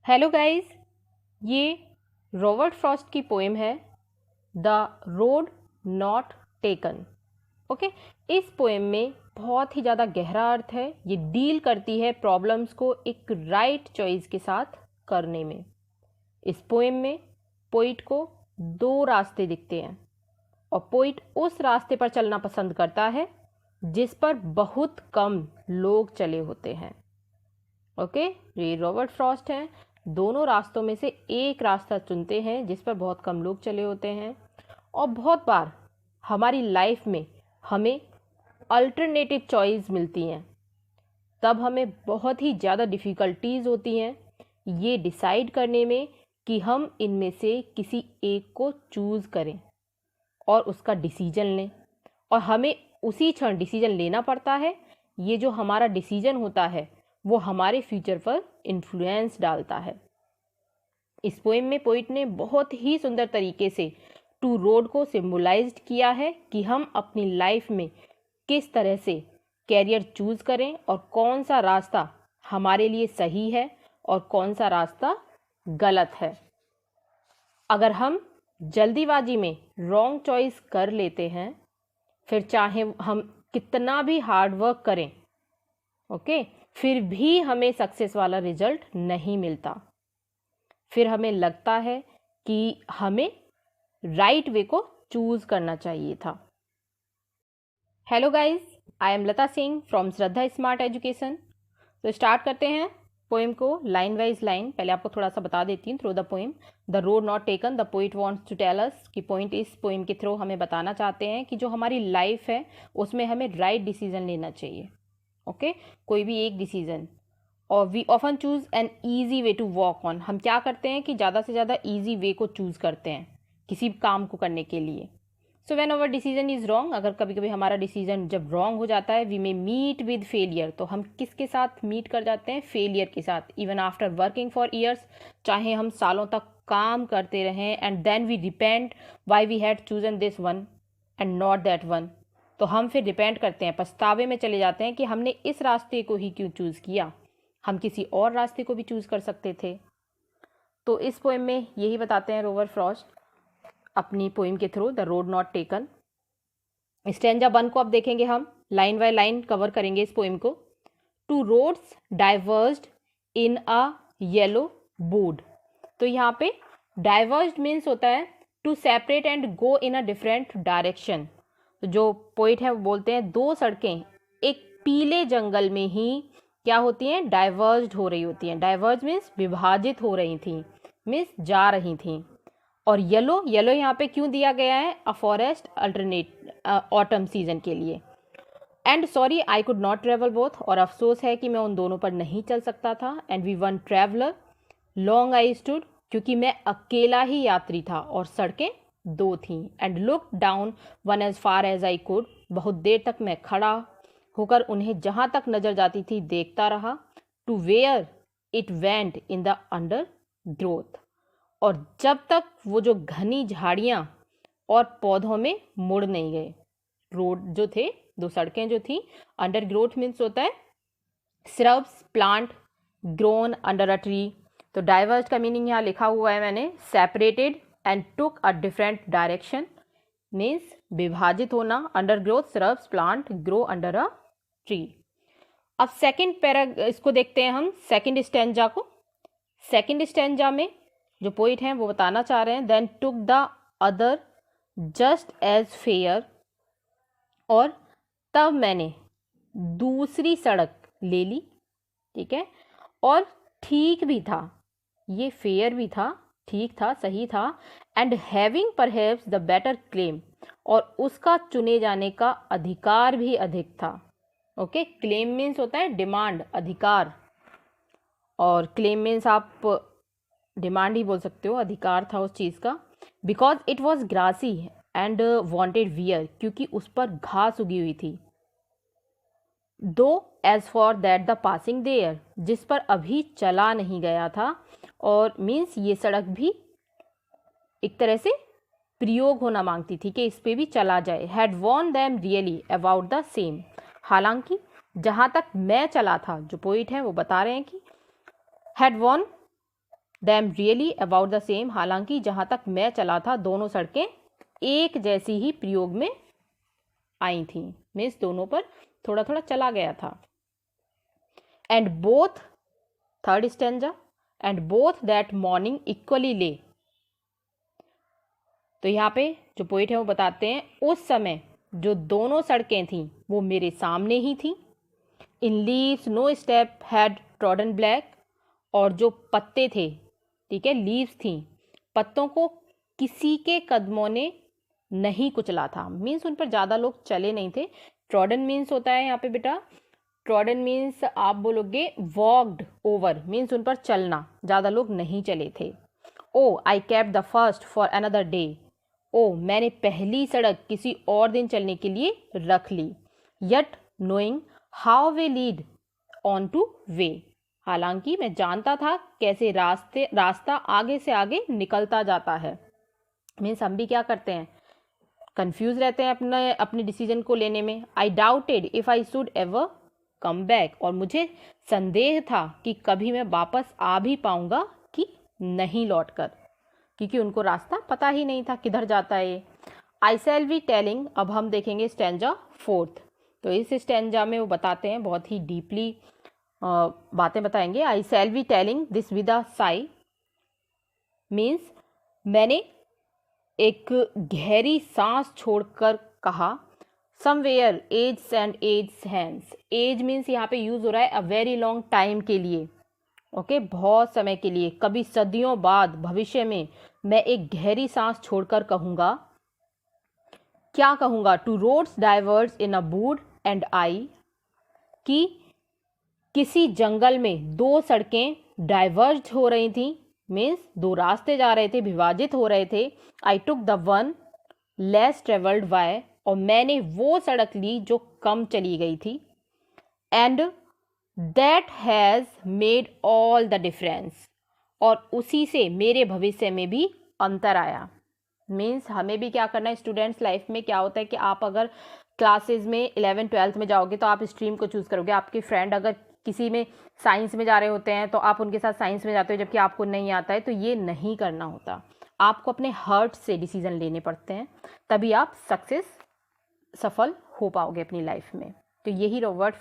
Hello guys, ये Robert Frost की poem है the road not taken. Okay, इस पोएम में बहुत ही ज़्यादा गहरा अर्थ है। ये डील करती है प्रॉब्लम्स को एक राइट चॉइस के साथ करने में। इस पोएम में पोइट को दो रास्ते दिखते हैं और पोइट उस रास्ते पर चलना पसंद करता है जिस पर बहुत कम लोग चले होते हैं। ओके, ये रॉबर्ट फ्रॉस्ट हैं। दोनों रास्तों में से एक रास्ता चुनते हैं जिस पर बहुत कम लोग चले होते हैं। और बहुत बार हमारी लाइफ में हमें अल्टरनेटिव चॉइस मिलती हैं, तब हमें बहुत ही ज़्यादा डिफ़िकल्टीज़ होती हैं ये डिसाइड करने में कि हम इनमें से किसी एक को चूज़ करें और उसका डिसीजन लें। और हमें उसी क्षण डिसीजन लेना पड़ता है। ये जो हमारा डिसीजन होता है वो हमारे फ्यूचर पर इन्फ्लुएंस डालता है। इस पोएम में पोइट ने बहुत ही सुंदर तरीके से टू रोड को सिम्बलाइज्ड किया है कि हम अपनी लाइफ में किस तरह से कैरियर चूज करें और कौन सा रास्ता हमारे लिए सही है और कौन सा रास्ता गलत है। अगर हम जल्दीबाजी में रॉन्ग चॉइस कर लेते हैं, फिर चाहे हम कितना भी हार्ड वर्क करें, ओके, फिर भी हमें सक्सेस वाला रिजल्ट नहीं मिलता। फिर हमें लगता है कि हमें राइट वे को चूज करना चाहिए था। Hello guys, I am Lata Singh from Shraddha smart education. तो स्टार्ट करते हैं पोएम को लाइन वाइज लाइन। पहले आपको थोड़ा सा बता देती हूँ through the poem. The road not taken, the poet wants to tell us कि पॉइंट इस पोएम के थ्रू हमें बताना चाहते हैं कि जो हमारी लाइफ है उसमें हमें राइट डिसीजन लेना चाहिए। ओके, कोई भी एक डिसीजन। और we often choose an easy way to walk on. हम क्या करते हैं कि ज़्यादा से ज़्यादा ईजी वे को चूज़ करते हैं किसी काम को करने के लिए। So when our decision is wrong, अगर कभी कभी हमारा डिसीजन जब रॉन्ग हो जाता है, we may meet with failure. तो हम किसके साथ मीट कर जाते हैं? फेलियर के साथ। Even after working for years, चाहे हम सालों तक काम करते रहें, and then we repent why we had chosen this one and not that one. तो हम फिर रिपेंट करते हैं, पछतावे में चले जाते हैं कि हमने इस रास्ते को ही क्यों चूज़ किया, हम किसी और रास्ते को भी चूज़ कर सकते थे। तो इस पोएम में यही बताते हैं रॉबर्ट फ्रॉस्ट अपनी पोएम के through, the road not taken. Stanza 1 को अब देखेंगे, हम लाइन बाय लाइन कवर करेंगे इस पोएम को। Two roads diverged in a yellow board. तो यहाँ पे डाइवर्स्ड मीन्स होता है to separate and go in a different direction. जो पोइट है वो बोलते हैं दो सड़कें एक पीले जंगल में ही क्या होती हैं? डाइवर्स्ड हो रही होती हैं। डाइवर्ज मीन्स विभाजित हो रही थी, मीन्स जा रही थी। और येलो, येलो यहाँ पे क्यों दिया गया है? A forest alternate autumn season के लिए। And sorry I could not travel both, और अफसोस है कि मैं उन दोनों पर नहीं चल सकता था। And be one traveller long I stood, क्योंकि मैं अकेला ही यात्री था और सड़कें दो थीं। And look down one as far as I could, बहुत देर तक मैं खड़ा होकर उन्हें जहां तक नजर जाती थी देखता रहा। To where it went in the undergrowth, और जब तक वो जो घनी झाड़ियां और पौधों में मुड़ नहीं गए। रोड जो थे, दो सड़कें जो थी, अंडर ग्रोथ मीन्स होता है shrubs plant grown under a tree. तो डाइवर्स का मीनिंग यहाँ लिखा हुआ है मैंने, separated and took a different direction means विभाजित होना। Undergrowth shrubs plant grow under a tree. अब सेकंड पैरा इसको देखते हैं हम, सेकंड स्टैंजा को। सेकंड स्टैंजा में जो पोइट हैं वो बताना चाह रहे हैं then took the other just as fair, और तब मैंने दूसरी सड़क ले ली। ठीक है, और ठीक भी था, ये फेयर भी था, ठीक था, सही था। And having perhaps the better claim, और उसका चुने जाने का अधिकार भी अधिक था। ओके, क्लेम मीन्स होता है डिमांड, अधिकार, और क्लेम मीन्स आप डिमांड ही बोल सकते हो, अधिकार था उस चीज़ का। Because it was grassy and wanted wear, क्योंकि उस पर घास उगी हुई थी। Though as for that the passing there, जिस पर अभी चला नहीं गया था, और मीन्स ये सड़क भी एक तरह से प्रयोग होना मांगती थी कि इस पे भी चला जाए। Had worn them really about the same, हालांकि जहाँ तक मैं चला था, जो पोइट है वो बता रहे हैं कि had worn them really about the same, हालांकि जहाँ तक मैं चला था दोनों सड़कें एक जैसी ही प्रयोग में आई थी, मीन्स दोनों पर थोड़ा थोड़ा चला गया था। And both, third stanza, and both that morning equally ले। तो यहाँ पे जो पोइट है वो बताते हैं उस समय जो दोनों सड़कें थीं वो मेरे सामने ही थीं। In leaves no step had trodden black, और जो पत्ते थे, ठीक है, लीव्स थी, पत्तों को किसी के कदमों ने नहीं कुचला था, मीन्स उन पर ज़्यादा लोग चले नहीं थे। ट्रॉडन मीन्स होता है यहाँ पे बेटा, ट्रॉडन मीन्स आप बोलोगे वॉक्ड ओवर, मीन्स उन पर चलना, ज़्यादा लोग नहीं चले थे। Oh I kept the first for another day, oh मैंने पहली सड़क किसी और दिन चलने के लिए रख ली। Yet knowing how way leads on to way, हालांकि मैं जानता था कैसे रास्ता आगे से आगे निकलता जाता है। मीन्स हम भी क्या करते हैं, कंफ्यूज रहते हैं अपने डिसीजन को लेने में। आई doubted if I should ever come back, और मुझे संदेह था कि कभी मैं वापस आ भी पाऊंगा कि नहीं लौटकर, क्योंकि उनको रास्ता पता ही नहीं था किधर जाता है। आई शैल बी टेलिंग, अब हम देखेंगे स्टैंजा फोर्थ। तो इस स्टैंजा में वो बताते हैं, बहुत ही डीपली बातें बताएंगे। I shall be telling this with a sigh, means मैंने एक गहरी सांस छोड़कर कहा। Somewhere ages and ages hence, ages means यहाँ पे यूज हो रहा है अ वेरी लॉन्ग टाइम के लिए, ओके, बहुत समय के लिए, कभी सदियों बाद भविष्य में मैं एक गहरी सांस छोड़कर कहूँगा। क्या कहूँगा? Two roads diverse in a wood and I, कि किसी जंगल में दो सड़कें डाइवर्ज हो रही थी, मीन्स दो रास्ते जा रहे थे, विभाजित हो रहे थे। I took the one less travelled by, और मैंने वो सड़क ली जो कम चली गई थी। And that has made all the difference, और उसी से मेरे भविष्य में भी अंतर आया। मीन्स हमें भी क्या करना है स्टूडेंट्स लाइफ में, क्या होता है कि आप अगर क्लासेस में 11th-12th में जाओगे तो आप स्ट्रीम को चूज़ करोगे। आपके फ्रेंड अगर किसी में साइंस में जा रहे होते हैं तो आप उनके साथ साइंस में जाते हो, जबकि आपको नहीं आता है, तो ये नहीं करना होता। आपको अपने हार्ट से डिसीजन लेने पड़ते हैं, तभी आप सफल हो पाओगे अपनी लाइफ में। तो यही रॉबर्ट